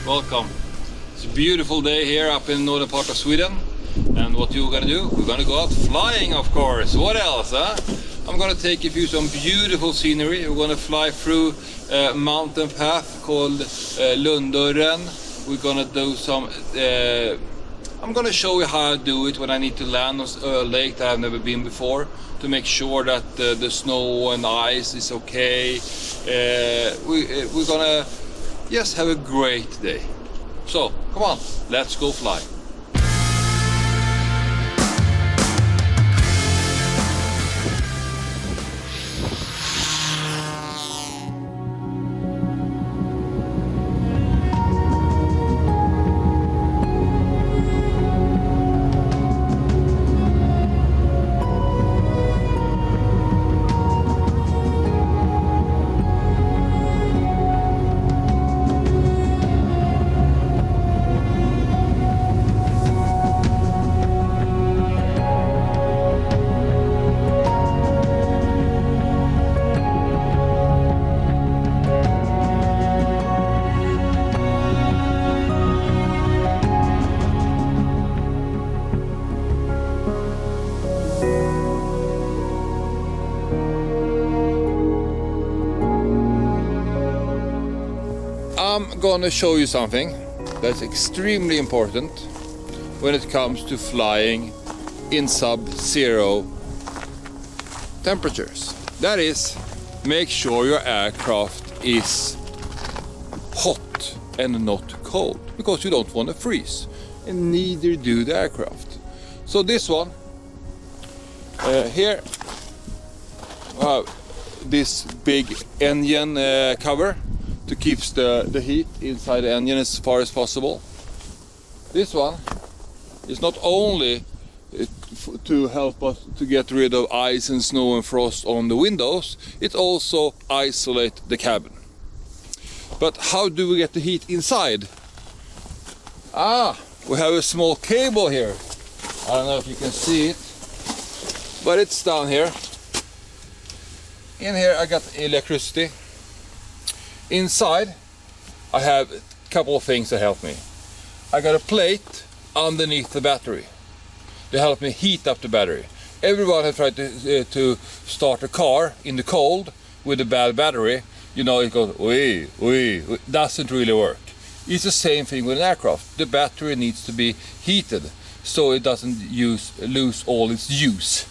welcome. It's a beautiful day here up in the northern part of Sweden. And what you're gonna do? We're gonna go out flying, of course. What else, huh? I'm gonna take you through some beautiful scenery. We're gonna fly through a mountain path called Lundurren. We're gonna do some... I'm gonna show you how I do it when I need to land on a lake that I've never been before, to make sure that the snow and ice is okay. We're gonna just have a great day. So, come on, let's go fly. I'm gonna show you something that's extremely important when it comes to flying in sub-zero temperatures. That is, make sure your aircraft is hot and not cold, because you don't want to freeze, and neither do the aircraft. So this one here, this big engine cover to keep the heat inside the engine as far as possible. This one is not only to help us to get rid of ice and snow and frost on the windows, it also isolates the cabin. But how do we get the heat inside? We have a small cable here. I don't know if you can see it, but it's down here. In here I got electricity. Inside I have a couple of things that help me. I got a plate underneath the battery. They help me heat up the battery. Everyone has tried to start a car in the cold with a bad battery. You know, it goes doesn't really work. It's the same thing with an aircraft. The battery needs to be heated so it doesn't lose all its use.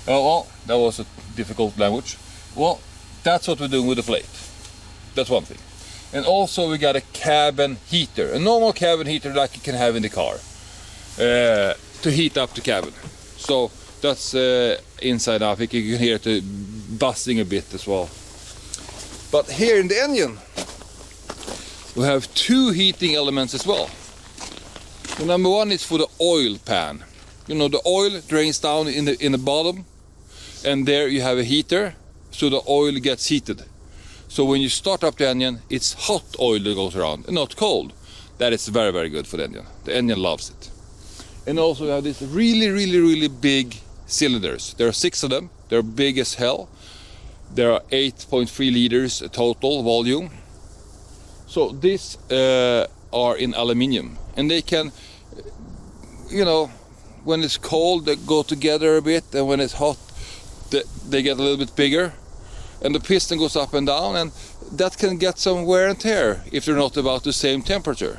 Well, that was a difficult language. Well, that's what we're doing with the plate. That's one thing. And also we got a cabin heater, a normal cabin heater like you can have in the car, to heat up the cabin. So that's inside now. I think you can hear it buzzing a bit as well. But here in the engine we have two heating elements as well. The number one is for the oil pan. You know, the oil drains down in the bottom, and there you have a heater, so the oil gets heated. So when you start up the engine, it's hot oil that goes around and not cold. That is very, very good for the engine. The engine loves it. And also we have these really big cylinders. There are 6 of them. They're big as hell. There are 8.3 liters total volume. So these are in aluminium. And they can, you know, when it's cold they go together a bit, and when it's hot they get a little bit bigger. And the piston goes up and down, and that can get some wear and tear if they're not about the same temperature.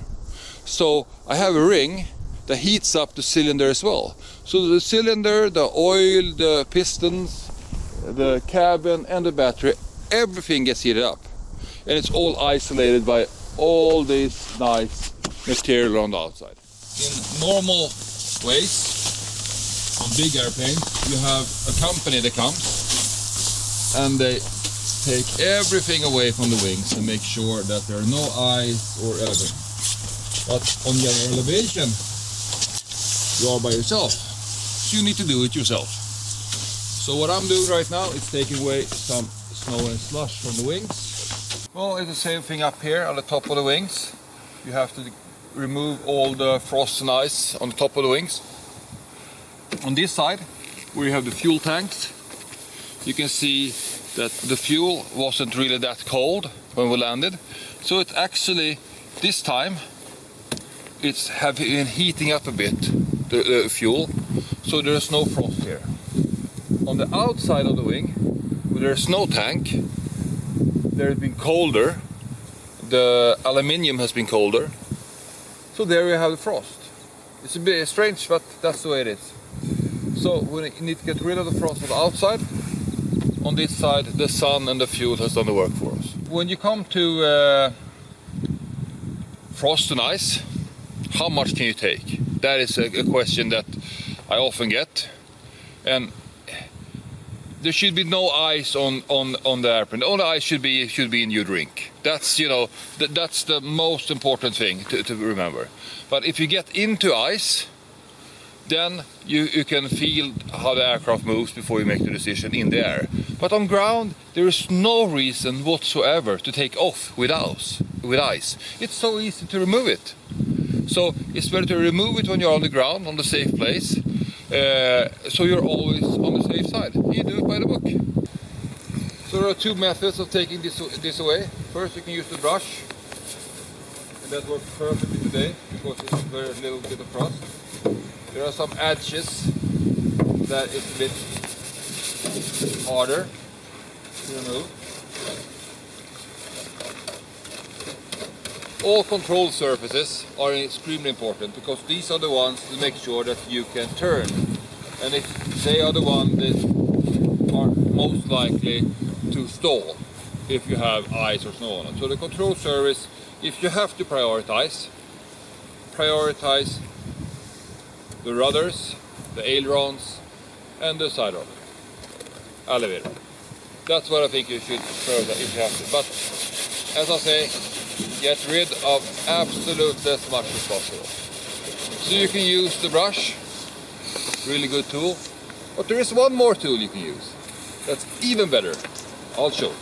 So I have a ring that heats up the cylinder as well. So the cylinder, the oil, the pistons, the cabin and the battery, everything gets heated up. And it's all isolated by all this nice material on the outside. In normal ways, on big airplanes, you have a company that comes and they take everything away from the wings and make sure that there are no ice or anything. But on general aviation, you are by yourself, so you need to do it yourself. So what I'm doing right now is taking away some snow and slush from the wings. Well, it's the same thing up here on the top of the wings. You have to remove all the frost and ice on the top of the wings. On this side, we have the fuel tanks. You can see that the fuel wasn't really that cold when we landed. So it actually, this time, it's have been heating up a bit, the fuel, so there's no frost here. On the outside of the wing, where there's no tank, there's been colder. The aluminium has been colder, so there you have the frost. It's a bit strange, but that's the way it is. So we need to get rid of the frost on the outside. On this side, the sun and the fuel has done the work for us. When you come to frost and ice, how much can you take? That is a question that I often get. And there should be no ice on the airplane. The only ice should be in your drink. That's, you know, that's the most important thing to remember. But if you get into ice, then you can feel how the aircraft moves before you make the decision in the air. But on ground, there is no reason whatsoever to take off with ice. It's so easy to remove it. So it's better to remove it when you're on the ground, on the safe place, so you're always on the safe side. You do it by the book. So there are two methods of taking this away. First, you can use the brush, and that works perfectly today because it's very little bit of frost. There are some edges that is a bit harder to remove. All control surfaces are extremely important because these are the ones to make sure that you can turn. And if they are the ones that are most likely to stall if you have ice or snow on it. So the control surface, if you have to prioritize the rudders, the ailerons, and the side rudder, elevator. That's what I think you should prioritize if you have to. But as I say, get rid of absolutely as much as possible. So you can use the brush, really good tool. But there is one more tool you can use that's even better. I'll show you.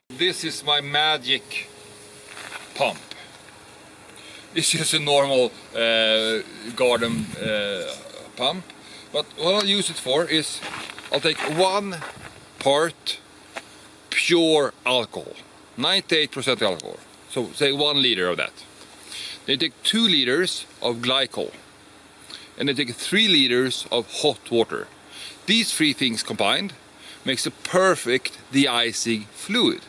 This is my magic pump. This is a normal garden pump, but what I'll use it for is I'll take 1 part pure alcohol, 98% alcohol, so say 1 liter of that. Then take 2 liters of glycol, and then take 3 liters of hot water. These 3 things combined makes a perfect de-icing fluid.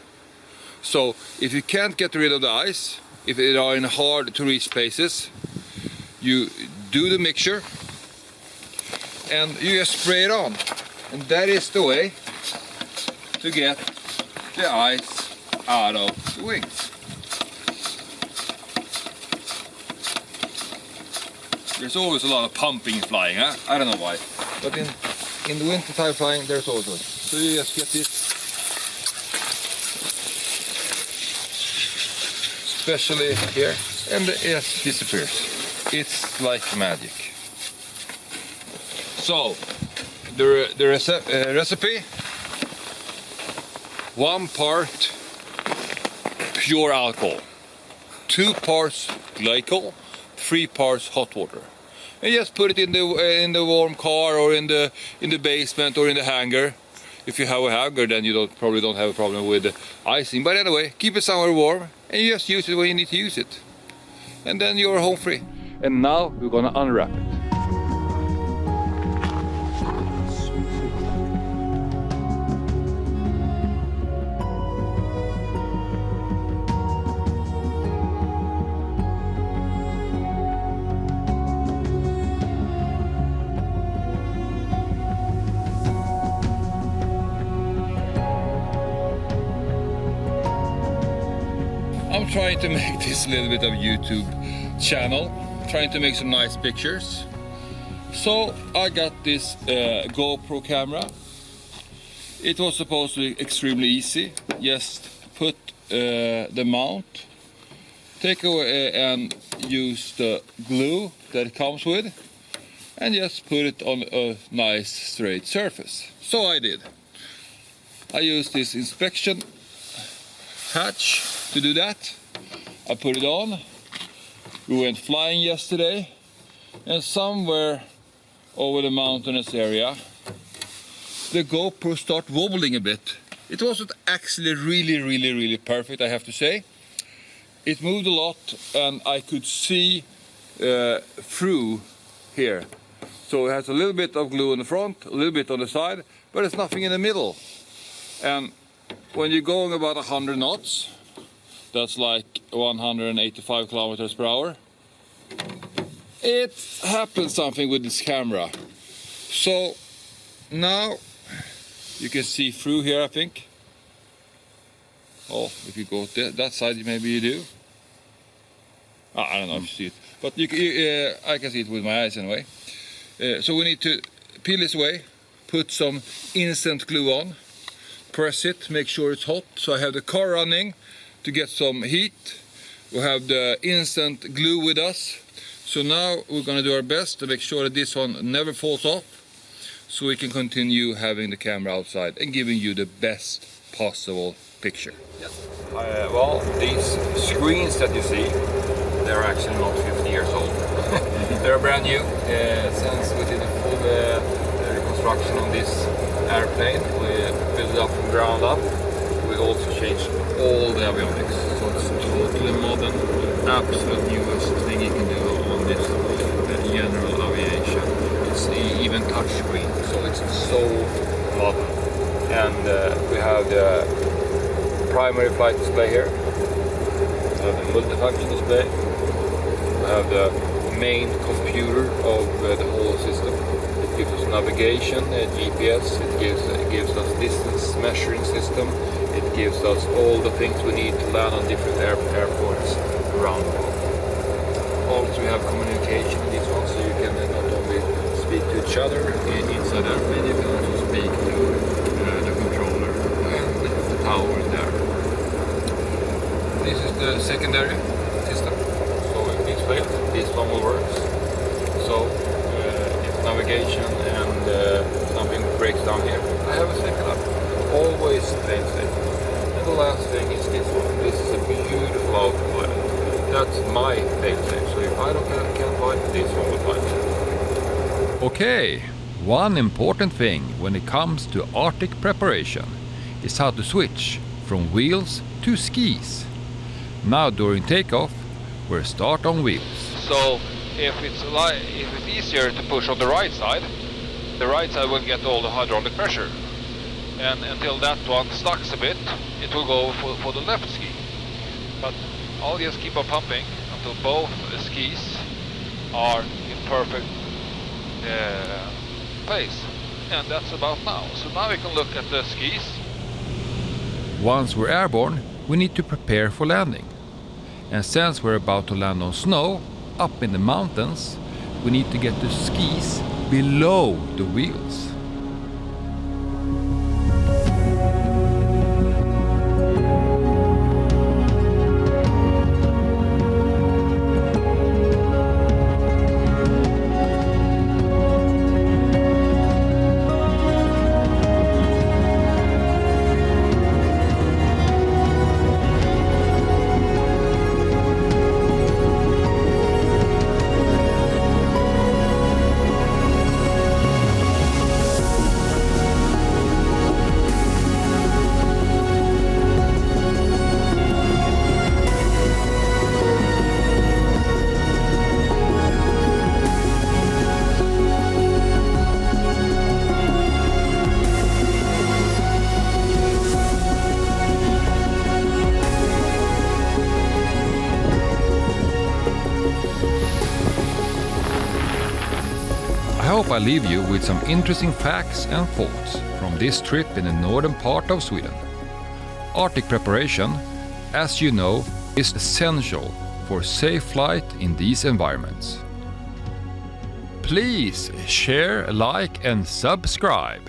So if you can't get rid of the ice, if it are in hard to reach places, you do the mixture and you just spray it on. And that is the way to get the ice out of the wings. There's always a lot of pumping flying, huh? I don't know why. But in the winter time flying, there's always one. So you just get this, especially here, and it just disappears. It's like magic. So the recipe: 1 part pure alcohol, 2 parts glycol, 3 parts hot water. And just put it in the warm car, or in the basement, or in the hangar. If you have a hangar, then you probably don't have a problem with the icing. But anyway, keep it somewhere warm, and you just use it when you need to use it. And then you're home free. And now we're gonna unwrap it. I'm trying to make this a little bit of YouTube channel, trying to make some nice pictures. So I got this GoPro camera. It was supposed to be extremely easy. Just put the mount, take away and use the glue that it comes with, and just put it on a nice straight surface. So I did. I used this inspection hatch to do that. I put it on. We went flying yesterday, and somewhere over the mountainous area the GoPro started wobbling a bit. It wasn't actually really perfect, I have to say. it moved a lot, and I could see through here. So it has a little bit of glue in the front, a little bit on the side, but there's nothing in the middle. And when you're going about 100 knots, that's like 185 kilometers per hour, it happens something with this camera. So now you can see through here, I think. Oh, if you go that side, maybe you do. I don't know if you see it, but I can see it with my eyes anyway. So we need to peel this away, put some instant glue on, press it, make sure it's hot. So I have the car running to get some heat. We have the instant glue with us. So now we're going to do our best to make sure that this one never falls off, so we can continue having the camera outside and giving you the best possible picture. Yes. Well, these screens that you see, they're actually not 50 years old. They're brand new. Since we did the full reconstruction on this airplane, we built it up from ground up. We also changed all the avionics, so it's totally modern, absolute newest thing you can do on this general aviation. It's even touch screen, so it's so modern. And we have the primary flight display here. We have the multifunction display. We have the main computer of the whole system. It gives us navigation, GPS. It gives us distance measuring system. It gives us all the things we need to land on different airports around the world. Also, we have communication in this one, so you can not only speak to each other inside the airplane, you can also speak to the controller and the tower there. This is the secondary system. So if this fails, this one will work. So if navigation and something breaks down here, I have a second up. Always plain safe. And the last thing is this one. This is a beautiful autopilot. That's my fail safe. So if I can't find this one will find it. Okay, one important thing when it comes to Arctic preparation is how to switch from wheels to skis. Now during takeoff, we'll start on wheels. So if it's easier to push on the right side will get all the hydraulic pressure. And until that one stacks a bit, it will go for the left ski. But I'll just keep on pumping until both skis are in perfect place. And that's about now. So now we can look at the skis. Once we're airborne, we need to prepare for landing. And since we're about to land on snow, up in the mountains, we need to get the skis below the wheels. I hope I leave you with some interesting facts and thoughts from this trip in the northern part of Sweden. Arctic preparation, as you know, is essential for safe flight in these environments. Please share, like and subscribe.